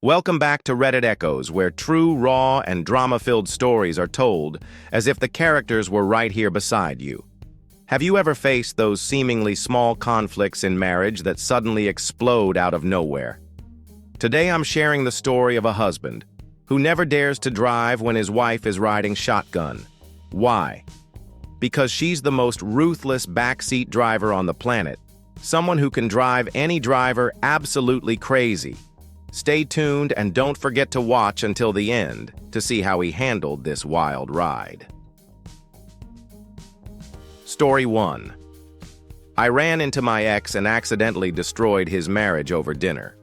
Welcome back to Reddit Echoes, where true, raw, and drama-filled stories are told as if the characters were right here beside you. Have you ever faced those seemingly small conflicts in marriage that suddenly explode out of nowhere? Today I'm sharing the story of a husband who never dares to drive when his wife is riding shotgun. Why? Because she's the most ruthless backseat driver on the planet, someone who can drive any driver absolutely crazy. Stay tuned and don't forget to watch until the end to see how he handled this wild ride. Story 1. I ran into my ex and accidentally destroyed his marriage over dinner.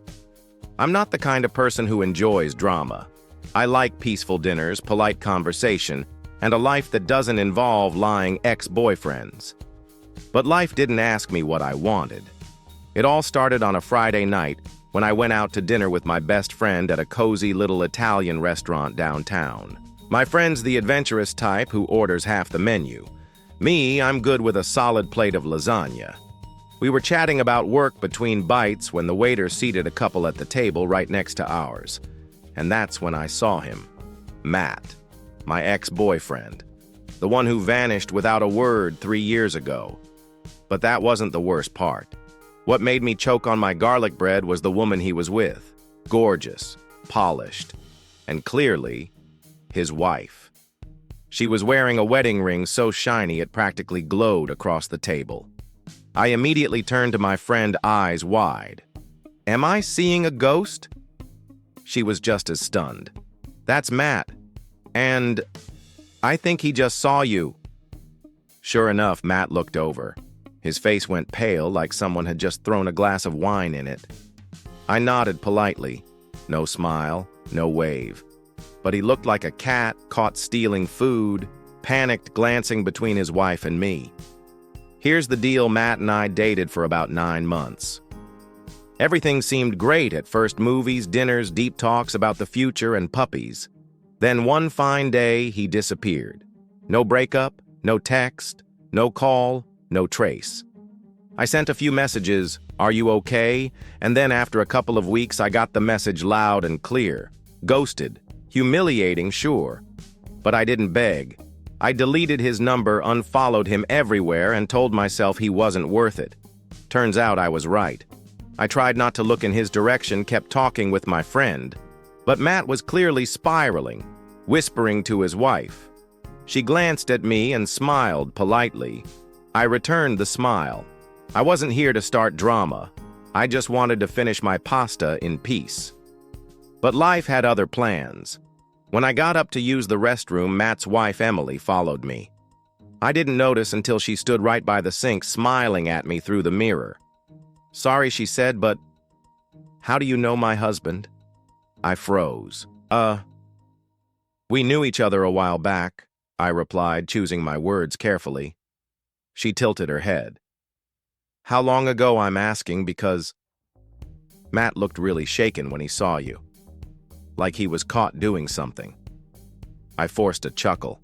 I'm not the kind of person who enjoys drama. I like peaceful dinners, polite conversation, and a life that doesn't involve lying ex-boyfriends. But life didn't ask me what I wanted. It all started on a Friday night when I went out to dinner with my best friend at a cozy little Italian restaurant downtown. My friend's the adventurous type who orders half the menu. Me, I'm good with a solid plate of lasagna. We were chatting about work between bites when the waiter seated a couple at the table right next to ours. And that's when I saw him. Matt, my ex-boyfriend. The one who vanished without a word 3 years ago. But that wasn't the worst part. What made me choke on my garlic bread was the woman he was with. Gorgeous, polished, and clearly, his wife. She was wearing a wedding ring so shiny it practically glowed across the table. I immediately turned to my friend, eyes wide. Am I seeing a ghost? She was just as stunned. That's Matt. And I think he just saw you. Sure enough, Matt looked over. His face went pale like someone had just thrown a glass of wine in it. I nodded politely. No smile, no wave. But he looked like a cat caught stealing food, panicked glancing between his wife and me. Here's the deal, Matt and I dated for about 9 months. Everything seemed great at first: movies, dinners, deep talks about the future, and puppies. Then one fine day, he disappeared. No breakup, no text, no call, no trace. I sent a few messages, "Are you okay?" And then after a couple of weeks, I got the message loud and clear. Ghosted. Humiliating, sure. But I didn't beg. I deleted his number, unfollowed him everywhere, and told myself he wasn't worth it. Turns out I was right. I tried not to look in his direction, kept talking with my friend. But Matt was clearly spiraling, whispering to his wife. She glanced at me and smiled politely. I returned the smile. I wasn't here to start drama. I just wanted to finish my pasta in peace. But life had other plans. When I got up to use the restroom, Matt's wife, Emily, followed me. I didn't notice until she stood right by the sink, smiling at me through the mirror. Sorry, she said, but how do you know my husband? I froze. We knew each other a while back, I replied, choosing my words carefully. She tilted her head. How long ago, I'm asking, because Matt looked really shaken when he saw you. Like he was caught doing something. I forced a chuckle.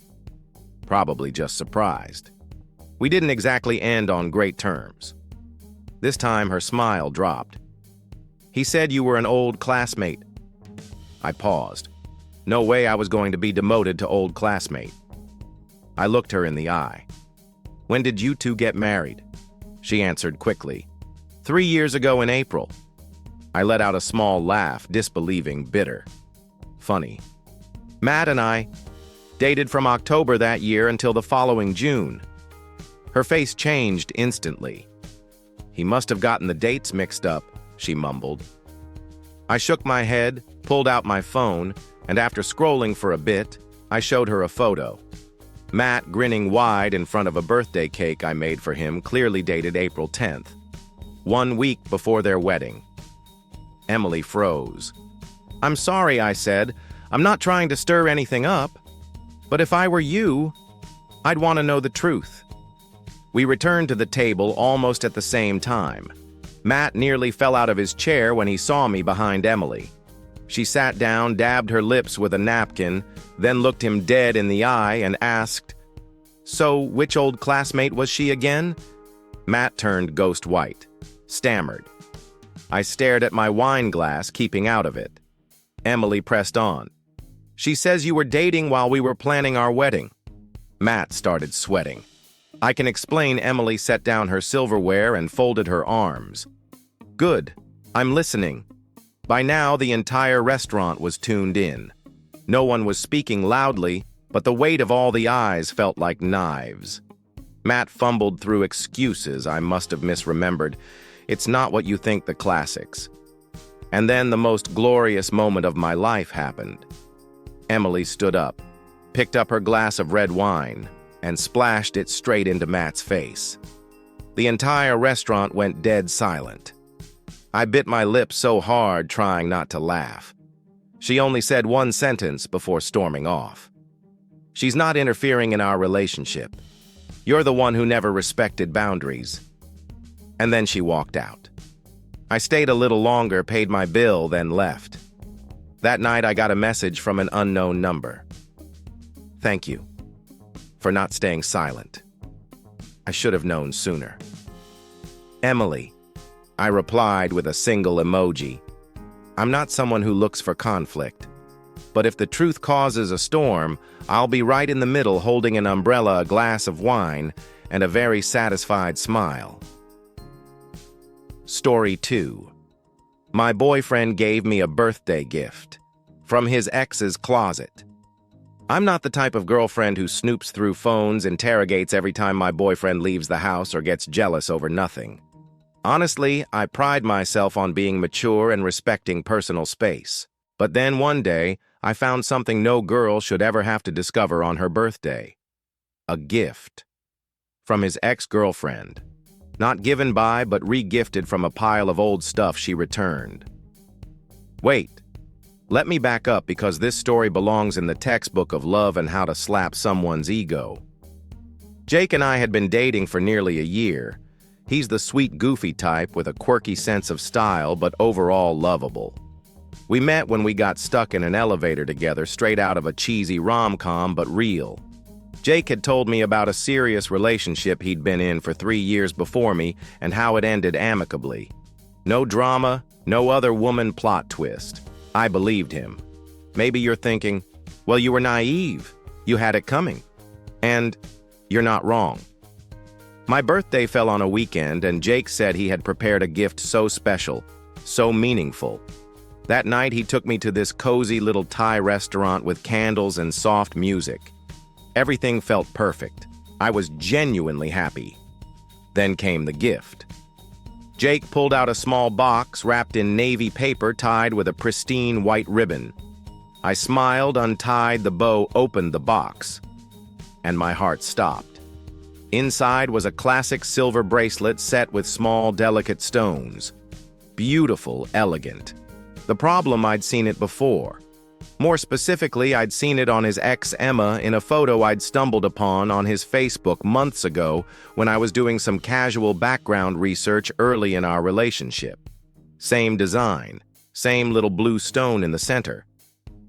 Probably just surprised. We didn't exactly end on great terms. This time her smile dropped. He said you were an old classmate. I paused. No way I was going to be demoted to old classmate. I looked her in the eye. When did you two get married? She answered quickly. 3 years ago in April. I let out a small laugh, disbelieving, bitter. Funny. Matt and I dated from October that year until the following June. Her face changed instantly. He must have gotten the dates mixed up, she mumbled. I shook my head, pulled out my phone, and after scrolling for a bit, I showed her a photo. Matt grinning wide in front of a birthday cake I made for him, clearly dated April 10th, 1 week before their wedding. Emily froze. I'm sorry, I said. I'm not trying to stir anything up. But if I were you, I'd want to know the truth. We returned to the table almost at the same time. Matt nearly fell out of his chair when he saw me behind Emily. She sat down, dabbed her lips with a napkin, then looked him dead in the eye and asked, So, which old classmate was she again? Matt turned ghost white, stammered. I stared at my wine glass, keeping out of it. Emily pressed on. She says you were dating while we were planning our wedding. Matt started sweating. I can explain. Emily set down her silverware and folded her arms. Good. I'm listening. By now, the entire restaurant was tuned in. No one was speaking loudly, but the weight of all the eyes felt like knives. Matt fumbled through excuses I must have misremembered. It's not what you think, the classics. And then the most glorious moment of my life happened. Emily stood up, picked up her glass of red wine, and splashed it straight into Matt's face. The entire restaurant went dead silent. I bit my lip so hard, trying not to laugh. She only said one sentence before storming off. She's not interfering in our relationship. You're the one who never respected boundaries. And then she walked out. I stayed a little longer, paid my bill, then left. That night I got a message from an unknown number. Thank you for not staying silent. I should have known sooner. Emily, I replied with a single emoji. I'm not someone who looks for conflict. But if the truth causes a storm, I'll be right in the middle holding an umbrella, a glass of wine, and a very satisfied smile. Story 2. My boyfriend gave me a birthday gift from his ex's closet. I'm not the type of girlfriend who snoops through phones, interrogates every time my boyfriend leaves the house, or gets jealous over nothing. Honestly, I pride myself on being mature and respecting personal space. But then one day, I found something no girl should ever have to discover on her birthday. A gift. From his ex-girlfriend. Not given by, but re-gifted from a pile of old stuff she returned. Wait. Let me back up, because this story belongs in the textbook of love and how to slap someone's ego. Jake and I had been dating for nearly a year. He's the sweet, goofy type with a quirky sense of style, but overall lovable. We met when we got stuck in an elevator together, straight out of a cheesy rom-com, but real. Jake had told me about a serious relationship he'd been in for 3 years before me and how it ended amicably. No drama, no other woman plot twist. I believed him. Maybe you're thinking, well, you were naive. You had it coming. And you're not wrong. My birthday fell on a weekend, and Jake said he had prepared a gift so special, so meaningful. That night, he took me to this cozy little Thai restaurant with candles and soft music. Everything felt perfect. I was genuinely happy. Then came the gift. Jake pulled out a small box wrapped in navy paper tied with a pristine white ribbon. I smiled, untied the bow, opened the box, and my heart stopped. Inside was a classic silver bracelet set with small, delicate stones. Beautiful, elegant. The problem, I'd seen it before. More specifically, I'd seen it on his ex Emma in a photo I'd stumbled upon on his Facebook months ago when I was doing some casual background research early in our relationship. Same design, same little blue stone in the center.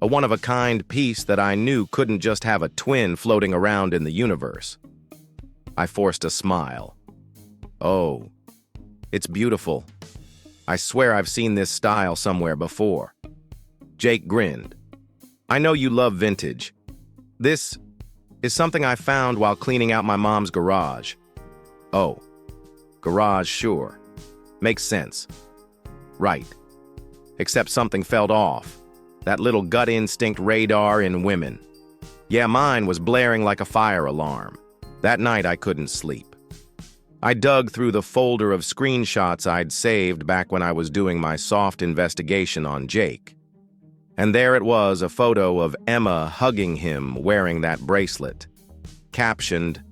A one-of-a-kind piece that I knew couldn't just have a twin floating around in the universe. I forced a smile. Oh, it's beautiful. I swear I've seen this style somewhere before. Jake grinned. I know you love vintage. This is something I found while cleaning out my mom's garage. Oh, garage, sure. Makes sense. Right. Except something felt off. That little gut instinct radar in women. Yeah, mine was blaring like a fire alarm. That night I couldn't sleep. I dug through the folder of screenshots I'd saved back when I was doing my soft investigation on Jake. And there it was, a photo of Emma hugging him wearing that bracelet. Captioned,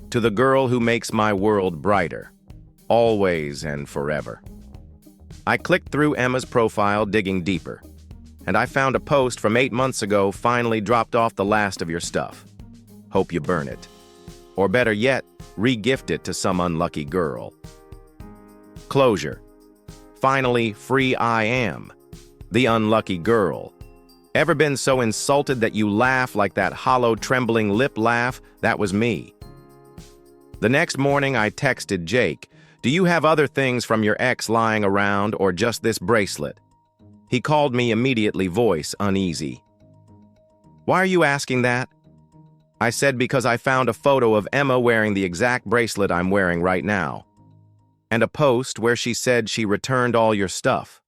"To the girl who makes my world brighter. Always and forever." I clicked through Emma's profile, digging deeper. And I found a post from 8 months ago, finally dropped off the last of your stuff. Hope you burn it. Or better yet, re-gift it to some unlucky girl. Closure. Finally, free I am. The unlucky girl. Ever been so insulted that you laugh like that hollow, trembling lip laugh? That was me. The next morning, I texted Jake, "Do you have other things from your ex lying around, or just this bracelet?" He called me immediately, voice uneasy. "Why are you asking that?" I said because I found a photo of Emma wearing the exact bracelet I'm wearing right now, and a post where she said she returned all your stuff.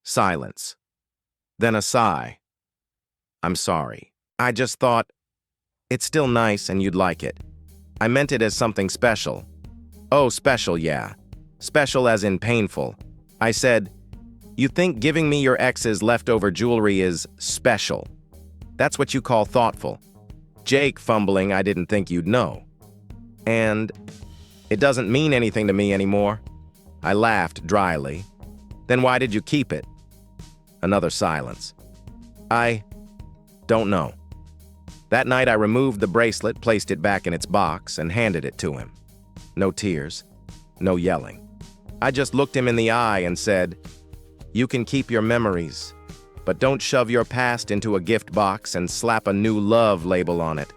Silence. Then a sigh. "I'm sorry. I just thought, it's still nice and you'd like it. I meant it as something special." "Oh, special, yeah. Special as in painful." I said, "You think giving me your ex's leftover jewelry is special? That's what you call thoughtful." Jake, fumbling, "I didn't think you'd know." "And it doesn't mean anything to me anymore." I laughed dryly. "Then why did you keep it?" Another silence. "I don't know." That night I removed the bracelet, placed it back in its box, and handed it to him. No tears, no yelling. I just looked him in the eye and said, "You can keep your memories, but don't shove your past into a gift box and slap a new love label on it.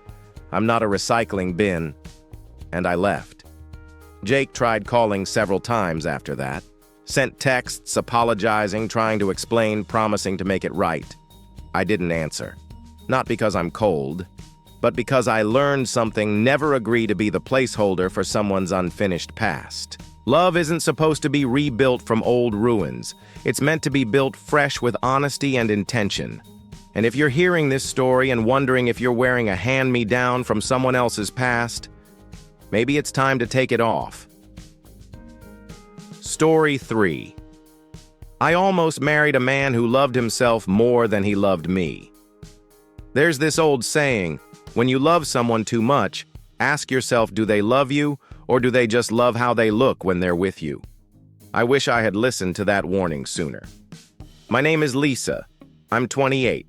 I'm not a recycling bin." And I left. Jake tried calling several times after that, sent texts apologizing, trying to explain, promising to make it right. I didn't answer. Not because I'm cold, but because I learned something: never agree to be the placeholder for someone's unfinished past. Love isn't supposed to be rebuilt from old ruins. It's meant to be built fresh with honesty and intention. And if you're hearing this story and wondering if you're wearing a hand-me-down from someone else's past, maybe it's time to take it off. Story 3. I almost married a man who loved himself more than he loved me. There's this old saying, when you love someone too much, ask yourself, do they love you, or do they just love how they look when they're with you? I wish I had listened to that warning sooner. My name is Lisa. I'm 28.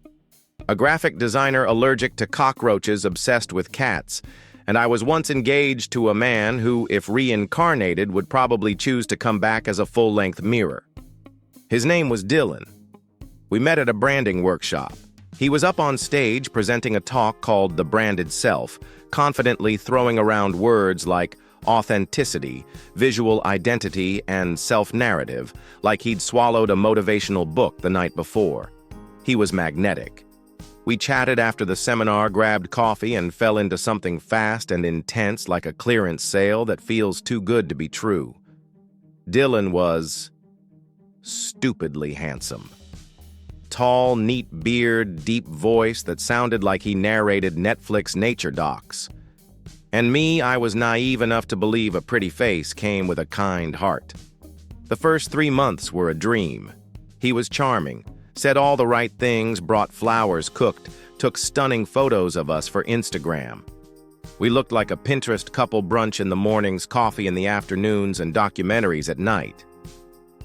A graphic designer allergic to cockroaches, obsessed with cats, and I was once engaged to a man who, if reincarnated, would probably choose to come back as a full-length mirror. His name was Dylan. We met at a branding workshop. He was up on stage presenting a talk called The Branded Self, confidently throwing around words like authenticity, visual identity, and self-narrative, like he'd swallowed a motivational book the night before. He was magnetic. We chatted after the seminar, grabbed coffee, and fell into something fast and intense, like a clearance sale that feels too good to be true. Dylan was stupidly handsome. Tall, neat beard, deep voice that sounded like he narrated Netflix nature docs. And me, I was naive enough to believe a pretty face came with a kind heart. The first 3 months were a dream. He was charming, said all the right things, brought flowers cooked, took stunning photos of us for Instagram. We looked like a Pinterest couple: brunch in the mornings, coffee in the afternoons, and documentaries at night.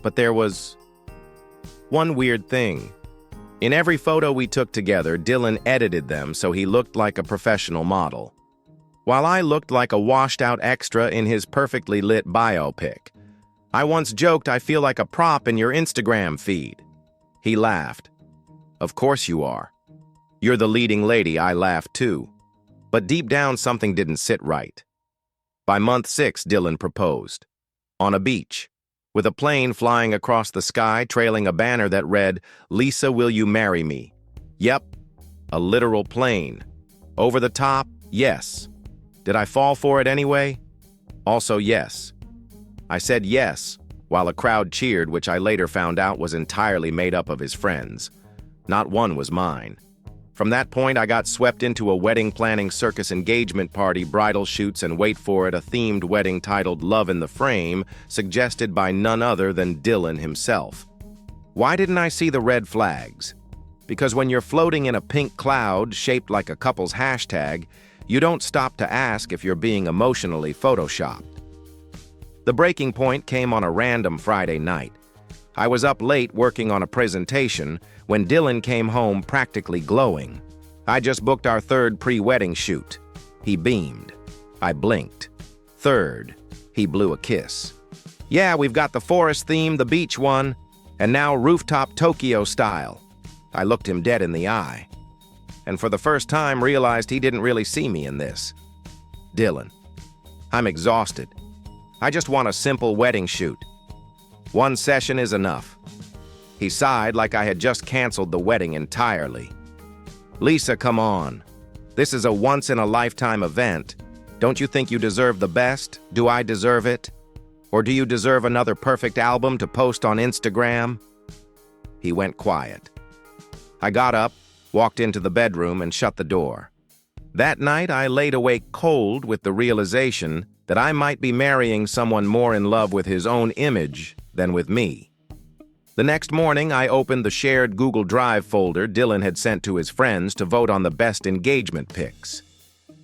But there was one weird thing. In every photo we took together, Dylan edited them so he looked like a professional model, while I looked like a washed-out extra in his perfectly lit biopic. I once joked, I feel like a prop in your Instagram feed. He laughed. Of course you are. You're the leading lady. I laughed too. But deep down, something didn't sit right. By month 6, Dylan proposed. On a beach, with a plane flying across the sky, trailing a banner that read, "Lisa, will you marry me?" Yep, a literal plane. Over the top, yes. Did I fall for it anyway? Also yes. I said yes, while a crowd cheered, which I later found out was entirely made up of his friends. Not one was mine. From that point, I got swept into a wedding planning circus, engagement party, bridal shoots, and wait for it, a themed wedding titled Love in the Frame, suggested by none other than Dylan himself. Why didn't I see the red flags? Because when you're floating in a pink cloud shaped like a couple's hashtag, you don't stop to ask if you're being emotionally photoshopped. The breaking point came on a random Friday night. I was up late working on a presentation when Dylan came home practically glowing. I just booked our 3rd pre-wedding shoot. He beamed. I blinked. 3rd. He blew a kiss. Yeah, we've got the forest theme, the beach one, and now rooftop Tokyo style. I looked him dead in the eye, and for the first time realized he didn't really see me in this. Dylan, I'm exhausted. I just want a simple wedding shoot. 1 session is enough. He sighed like I had just canceled the wedding entirely. Lisa, come on. This is a once-in-a-lifetime event. Don't you think you deserve the best? Do I deserve it? Or do you deserve another perfect album to post on Instagram? He went quiet. I got up, walked into the bedroom, and shut the door. That night, I laid awake cold with the realization that I might be marrying someone more in love with his own image than with me. The next morning, I opened the shared Google Drive folder Dylan had sent to his friends to vote on the best engagement pics.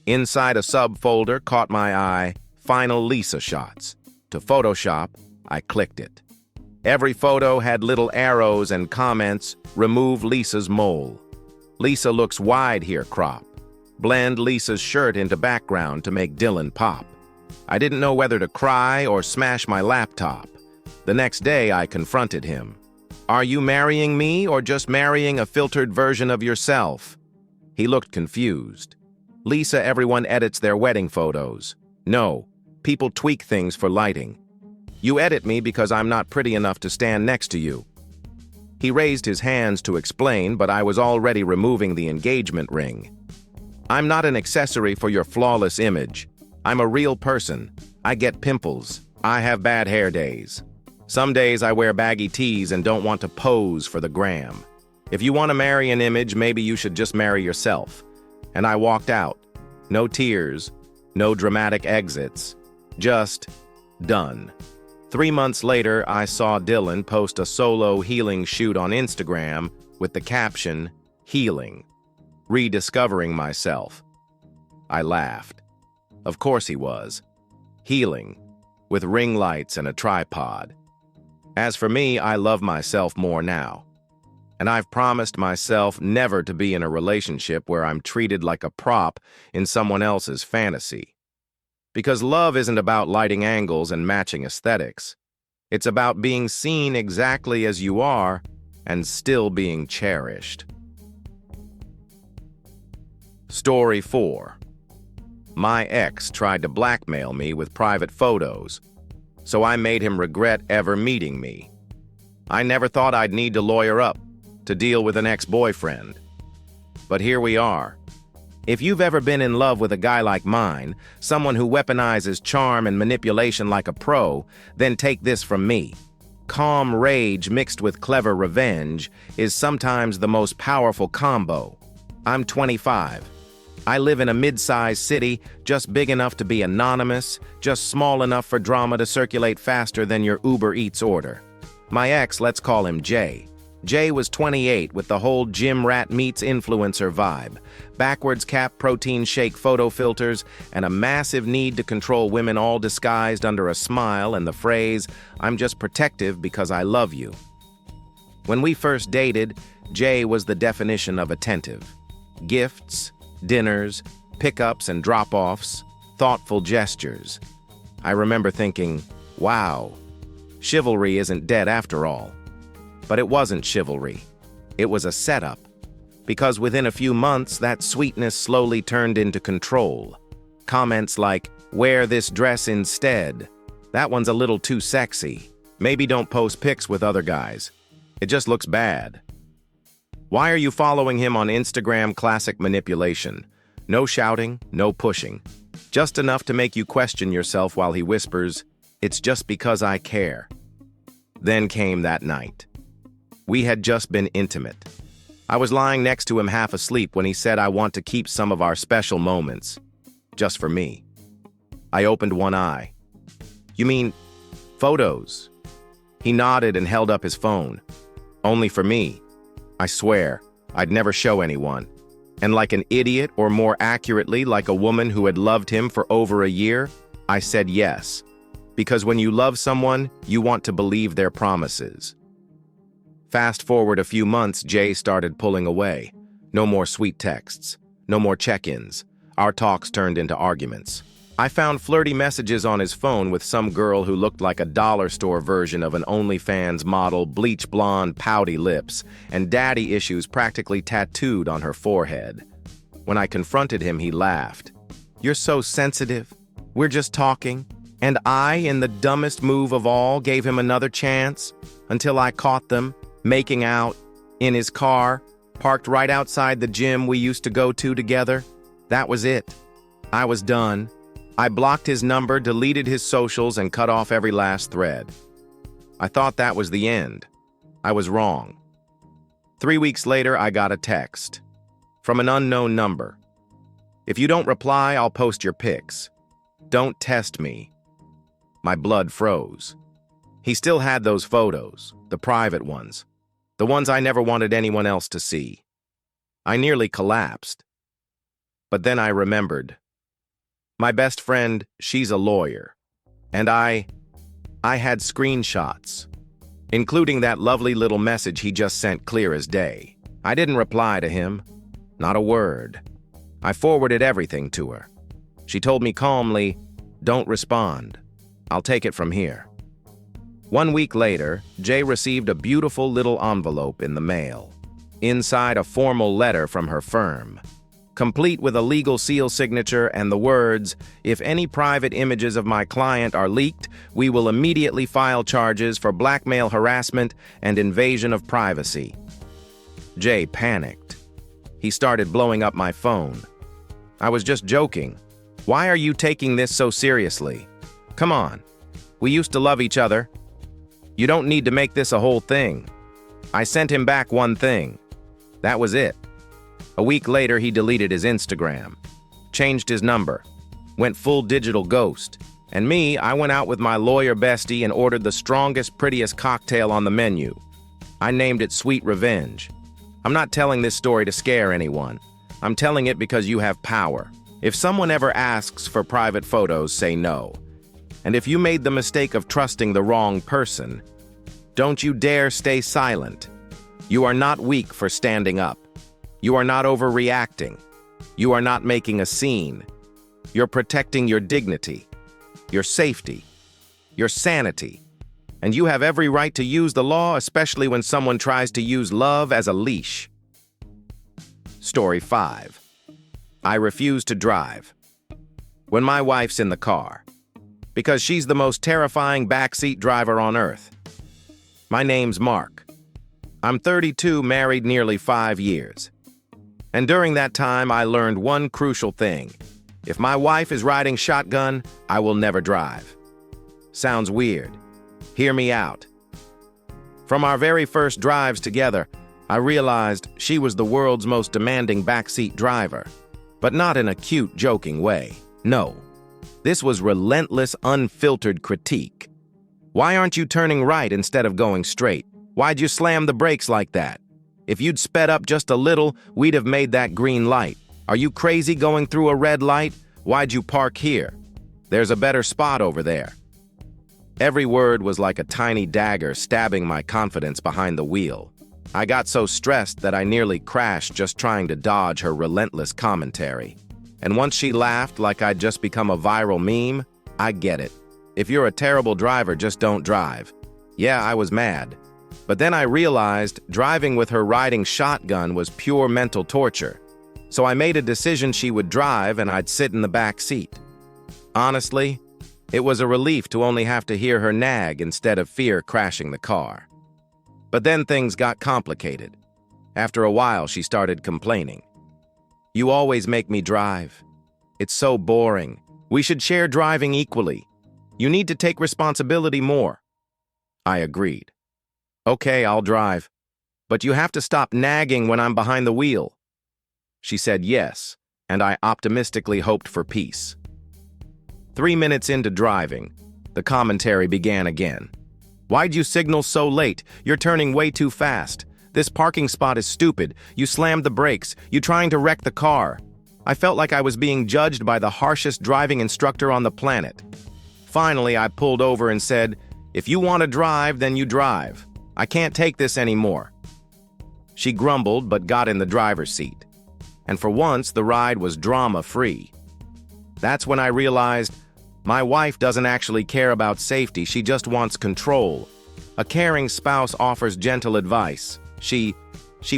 Inside a subfolder caught my eye, Final Lisa Shots. To Photoshop, I clicked it. Every photo had little arrows and comments, remove Lisa's mole. Lisa looks wide here, crop. Blend Lisa's shirt into background to make Dylan pop. I didn't know whether to cry or smash my laptop. The next day, I confronted him. Are you marrying me or just marrying a filtered version of yourself? He looked confused. Lisa, everyone edits their wedding photos. No, people tweak things for lighting. You edit me because I'm not pretty enough to stand next to you. He raised his hands to explain, but I was already removing the engagement ring. I'm not an accessory for your flawless image. I'm a real person. I get pimples. I have bad hair days. Some days I wear baggy tees and don't want to pose for the gram. If you want to marry an image, maybe you should just marry yourself. And I walked out. No tears, no dramatic exits. Just done. 3 months later, I saw Dylan post a solo healing shoot on Instagram with the caption, "Healing. Rediscovering myself." I laughed. Of course he was. Healing. With ring lights and a tripod. As for me, I love myself more now. And I've promised myself never to be in a relationship where I'm treated like a prop in someone else's fantasy. Because love isn't about lighting angles and matching aesthetics. It's about being seen exactly as you are and still being cherished. Story 4. My ex tried to blackmail me with private photos, so I made him regret ever meeting me. I never thought I'd need to lawyer up to deal with an ex-boyfriend. But here we are. If you've ever been in love with a guy like mine, someone who weaponizes charm and manipulation like a pro, then take this from me. Calm rage mixed with clever revenge is sometimes the most powerful combo. I'm 25. I live in a mid-sized city, just big enough to be anonymous, just small enough for drama to circulate faster than your Uber Eats order. My ex, let's call him Jay. Jay was 28 with the whole gym rat meets influencer vibe, backwards cap protein shake photo filters, and a massive need to control women all disguised under a smile and the phrase, "I'm just protective because I love you." When we first dated, Jay was the definition of attentive. Gifts, dinners, pickups and drop-offs, thoughtful gestures. I remember thinking, wow, chivalry isn't dead after all. But it wasn't chivalry. It was a setup. Because within a few months, that sweetness slowly turned into control. Comments like, "Wear this dress instead. That one's a little too sexy. Maybe don't post pics with other guys. It just looks bad." Why are you following him on Instagram? Classic manipulation. No shouting, no pushing. Just enough to make you question yourself while he whispers, "It's just because I care." Then came that night. We had just been intimate. I was lying next to him half asleep when he said, "I want to keep some of our special moments. Just for me." I opened one eye. "You mean photos?" He nodded and held up his phone. "Only for me. I swear, I'd never show anyone." And like an idiot, or more accurately, like a woman who had loved him for over a year, I said yes. Because when you love someone, you want to believe their promises. Fast forward a few months, Jay started pulling away. No more sweet texts. No more check-ins. Our talks turned into arguments. I found flirty messages on his phone with some girl who looked like a dollar store version of an OnlyFans model, bleach blonde, pouty lips, and daddy issues practically tattooed on her forehead. When I confronted him, he laughed. "You're so sensitive. We're just talking." And I, in the dumbest move of all, gave him another chance until I caught them, making out, in his car, parked right outside the gym we used to go to together. That was it. I was done. I blocked his number, deleted his socials, and cut off every last thread. I thought that was the end. I was wrong. 3 weeks later, I got a text from an unknown number. If you don't reply, I'll post your pics. Don't test me. My blood froze. He still had those photos, the private ones, the ones I never wanted anyone else to see. I nearly collapsed. But then I remembered. My best friend, she's a lawyer. And I had screenshots, including that lovely little message he just sent clear as day. I didn't reply to him. Not a word. I forwarded everything to her. She told me calmly, "Don't respond. I'll take it from here." 1 week later, Jay received a beautiful little envelope in the mail. Inside, a formal letter from her firm, complete with a legal seal signature and the words, "If any private images of my client are leaked, we will immediately file charges for blackmail, harassment, and invasion of privacy." Jay panicked. He started blowing up my phone. I was just joking. Why are you taking this so seriously? Come on. We used to love each other. You don't need to make this a whole thing. I sent him back one thing. That was it. A week later, he deleted his Instagram, changed his number, went full digital ghost. And me, I went out with my lawyer bestie and ordered the strongest, prettiest cocktail on the menu. I named it Sweet Revenge. I'm not telling this story to scare anyone. I'm telling it because you have power. If someone ever asks for private photos, say no. And if you made the mistake of trusting the wrong person, don't you dare stay silent. You are not weak for standing up. You are not overreacting. You are not making a scene. You're protecting your dignity, your safety, your sanity. And you have every right to use the law, especially when someone tries to use love as a leash. Story 5. I refuse to drive. When my wife's in the car, because she's the most terrifying backseat driver on earth. My name's Mark. I'm 32, married nearly 5 years. And during that time, I learned one crucial thing. If my wife is riding shotgun, I will never drive. Sounds weird. Hear me out. From our very first drives together, I realized she was the world's most demanding backseat driver, but not in a cute, joking way. No. This was relentless, unfiltered critique. Why aren't you turning right instead of going straight? Why'd you slam the brakes like that? If you'd sped up just a little, we'd have made that green light. Are you crazy going through a red light? Why'd you park here? There's a better spot over there. Every word was like a tiny dagger stabbing my confidence behind the wheel. I got so stressed that I nearly crashed just trying to dodge her relentless commentary. And once she laughed like I'd just become a viral meme, I get it. If you're a terrible driver, just don't drive. Yeah, I was mad. But then I realized driving with her riding shotgun was pure mental torture. So I made a decision she would drive and I'd sit in the back seat. Honestly, it was a relief to only have to hear her nag instead of fear crashing the car. But then things got complicated. After a while, she started complaining. "You always make me drive. It's so boring. We should share driving equally. You need to take responsibility more." I agreed. "Okay, I'll drive. But you have to stop nagging when I'm behind the wheel." She said yes, and I optimistically hoped for peace. 3 minutes into driving, the commentary began again. "Why'd you signal so late? You're turning way too fast. This parking spot is stupid. You slammed the brakes. You trying to wreck the car." I felt like I was being judged by the harshest driving instructor on the planet. Finally, I pulled over and said, "If you want to drive, then you drive. I can't take this anymore." She grumbled but got in the driver's seat. And for once, the ride was drama-free. That's when I realized my wife doesn't actually care about safety, she just wants control. A caring spouse offers gentle advice. She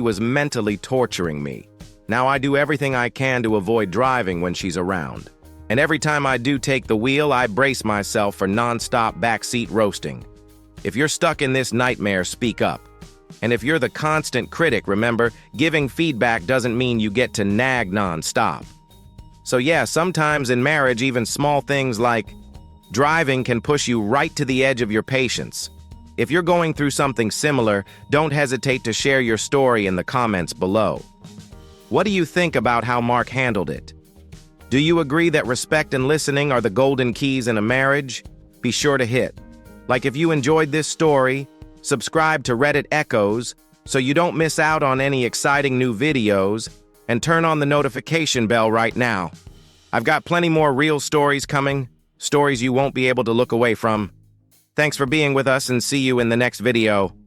was mentally torturing me. Now I do everything I can to avoid driving when she's around. And every time I do take the wheel, I brace myself for non-stop backseat roasting. If you're stuck in this nightmare, speak up. And if you're the constant critic, remember, giving feedback doesn't mean you get to nag non-stop. So yeah, sometimes in marriage, even small things like driving can push you right to the edge of your patience. If you're going through something similar, don't hesitate to share your story in the comments below. What do you think about how Mark handled it? Do you agree that respect and listening are the golden keys in a marriage? Be sure to hit like if you enjoyed this story, subscribe to Reddit Echoes so you don't miss out on any exciting new videos, and turn on the notification bell right now. I've got plenty more real stories coming, stories you won't be able to look away from. Thanks for being with us and see you in the next video.